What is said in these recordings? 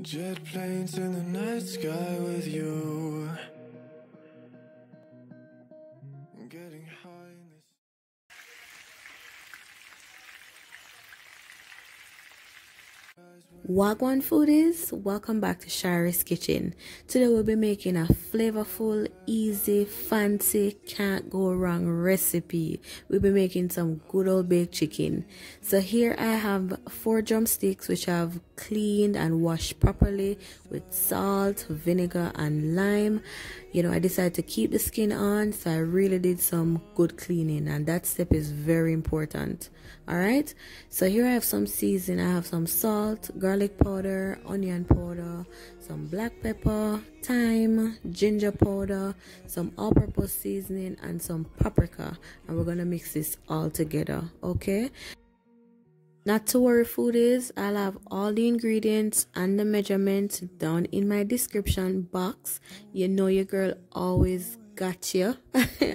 Jet planes in the night sky with you. Getting high in this. Wagwan foodies, welcome back to Sharey'S kitchen. Today we'll be making a flavorful, easy, fancy, can't go wrong recipe. We'll be making some good old baked chicken. So here I have 4 drumsticks which I've cleaned and washed properly with salt, vinegar and lime. You know, I decided to keep the skin on, so I really did some good cleaning, and that step is very important. Alright, so here I have some seasoning. I have some salt, garlic powder, onion powder, some black pepper, thyme, ginger powder, some all-purpose seasoning and some paprika, and we're gonna mix this all together. Okay, not to worry foodies, I'll have all the ingredients and the measurements down in my description box. You know your girl always got you.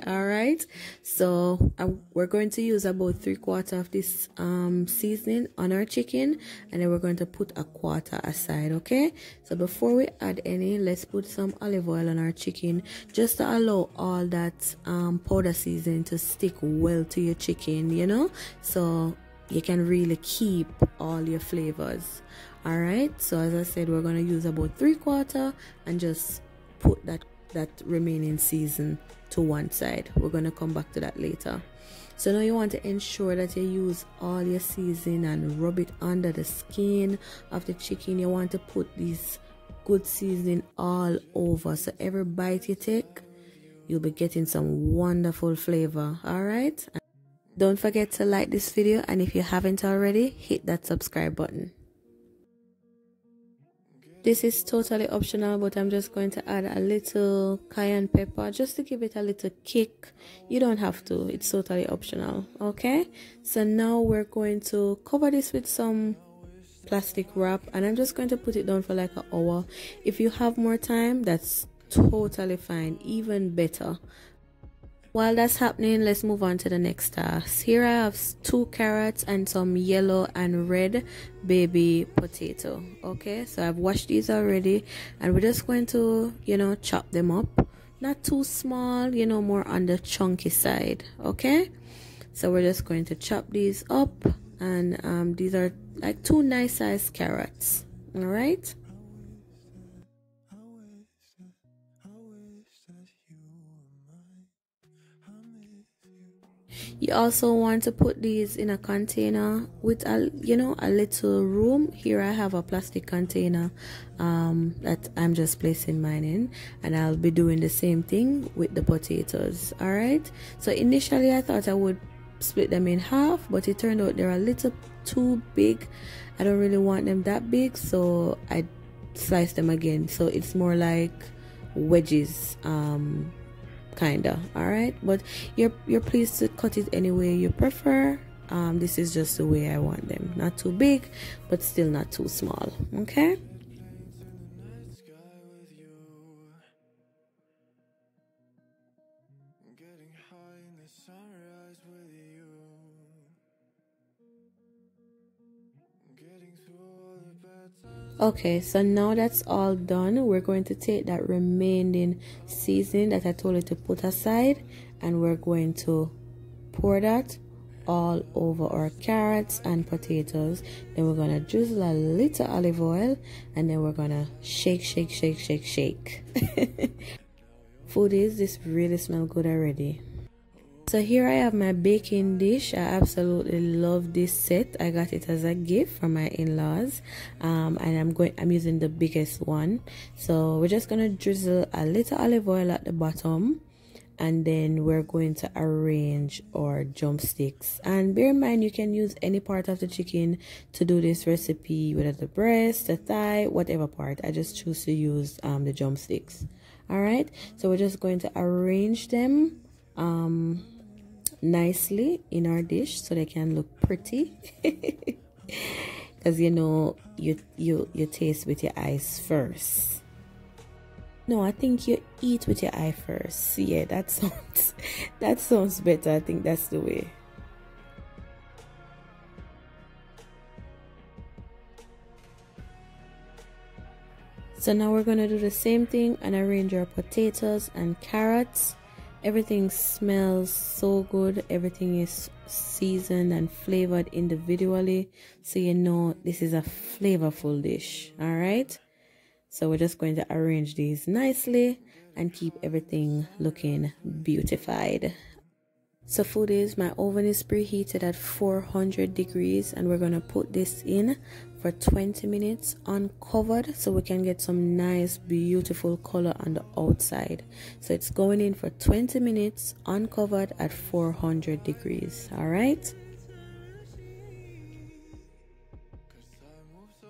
Alright, so we're going to use about 3/4 of this seasoning on our chicken, and then we're going to put 1/4 aside. Okay, so before we add any, let's put some olive oil on our chicken just to allow all that powder seasoning to stick well to your chicken, you know, so you can really keep all your flavors. All right, so as I said, we're going to use about 3/4 and just put that remaining season to one side. We're going to come back to that later. So now you want to ensure that you use all your seasoning and rub it under the skin of the chicken. You want to put this good seasoning all over, so every bite you take, you'll be getting some wonderful flavor. All right, don't forget to like this video, and if you haven't already, hit that subscribe button. This is totally optional, but I'm just going to add a little cayenne pepper just to give it a little kick. You don't have to, it's totally optional. Okay, so now we're going to cover this with some plastic wrap, and I'm just going to put it down for like an hour. If you have more time, that's totally fine, even better. While that's happening, let's move on to the next task. Here I have 2 carrots and some yellow and red baby potato. Okay, so I've washed these already, and we're just going to, you know, chop them up. Not too small, you know, more on the chunky side. Okay, so we're just going to chop these up, and these are like 2 nice sized carrots. All right. You also want to put these in a container with a, you know, a little room. Here I have a plastic container that I'm just placing mine in, and I'll be doing the same thing with the potatoes. All right, so initially I thought I would split them in half, but it turned out they're a little too big. I don't really want them that big, so I sliced them again, so it's more like wedges, kinda. All right, but you're pleased to cut it any way you prefer. This is just the way I want them, not too big but still not too small. Okay, okay, so now that's all done, we're going to take that remaining seasoning that I told you to put aside, and we're going to pour that all over our carrots and potatoes. Then we're going to drizzle a little olive oil, and then we're going to shake. Foodies, this really smells good already. So here I have my baking dish. I absolutely love this set. I got it as a gift from my in-laws, and I'm using the biggest one. So we're just gonna drizzle a little olive oil at the bottom, and then we're going to arrange our drumsticks. And bear in mind, you can use any part of the chicken to do this recipe, whether the breast, the thigh, whatever part. I just choose to use the drumsticks. All right, so we're just going to arrange them nicely in our dish so they can look pretty, because you know you taste with your eyes first. No, I think you eat with your eye first. Yeah, that sounds better. I think that's the way. So now we're going to do the same thing and arrange our potatoes and carrots. Everything smells so good. Everything is seasoned and flavored individually, so you know this is a flavorful dish. All right, so we're just going to arrange these nicely and keep everything looking beautified. So foodies, my oven is preheated at 400 degrees and we're going to put this in for 20 minutes uncovered so we can get some nice beautiful color on the outside. So it's going in for 20 minutes uncovered at 400 degrees. All right.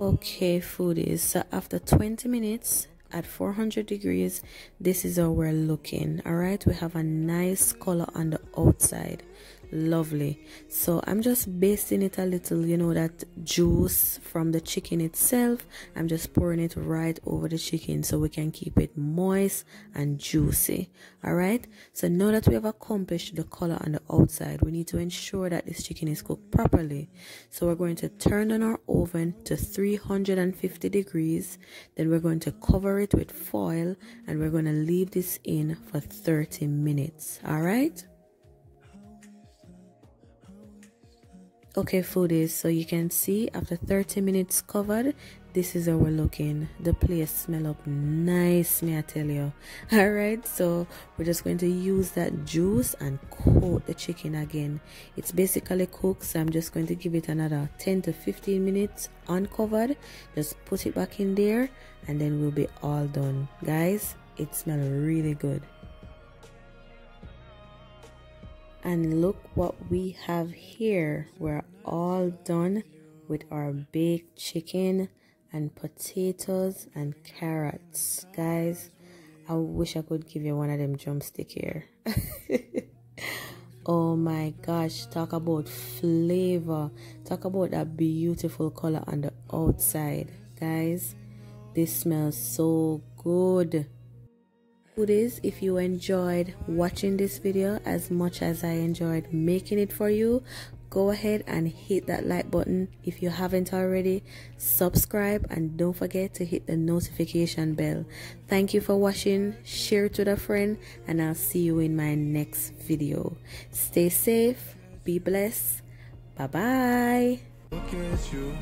Okay foodies, so after 20 minutes at 400 degrees, this is how we're looking. All right, we have a nice color on the outside. Lovely. So I'm just basting it a little, you know, that juice from the chicken itself. I'm just pouring it right over the chicken so we can keep it moist and juicy. All right, so now that we have accomplished the color on the outside, we need to ensure that this chicken is cooked properly. So we're going to turn on our oven to 350 degrees. Then we're going to cover it with foil and we're going to leave this in for 30 minutes. All right. Okay foodies, so you can see after 30 minutes covered, this is how we're looking. The place smell up nice, me I tell you. All right, so we're just going to use that juice and coat the chicken again. It's basically cooked, so I'm just going to give it another 10 to 15 minutes uncovered. Just put it back in there and then we'll be all done. Guys, it smells really good. And look what we have here. We're all done with our baked chicken and potatoes and carrots. Guys, I wish I could give you one of them drumsticks here. Oh my gosh, talk about flavor. Talk about that beautiful color on the outside. Guys, this smells so good. Foodies, if you enjoyed watching this video as much as I enjoyed making it for you, go ahead and hit that like button. If you haven't already, subscribe and don't forget to hit the notification bell. Thank you for watching. Share it with a friend and I'll see you in my next video. Stay safe, be blessed. Bye bye. Look at you.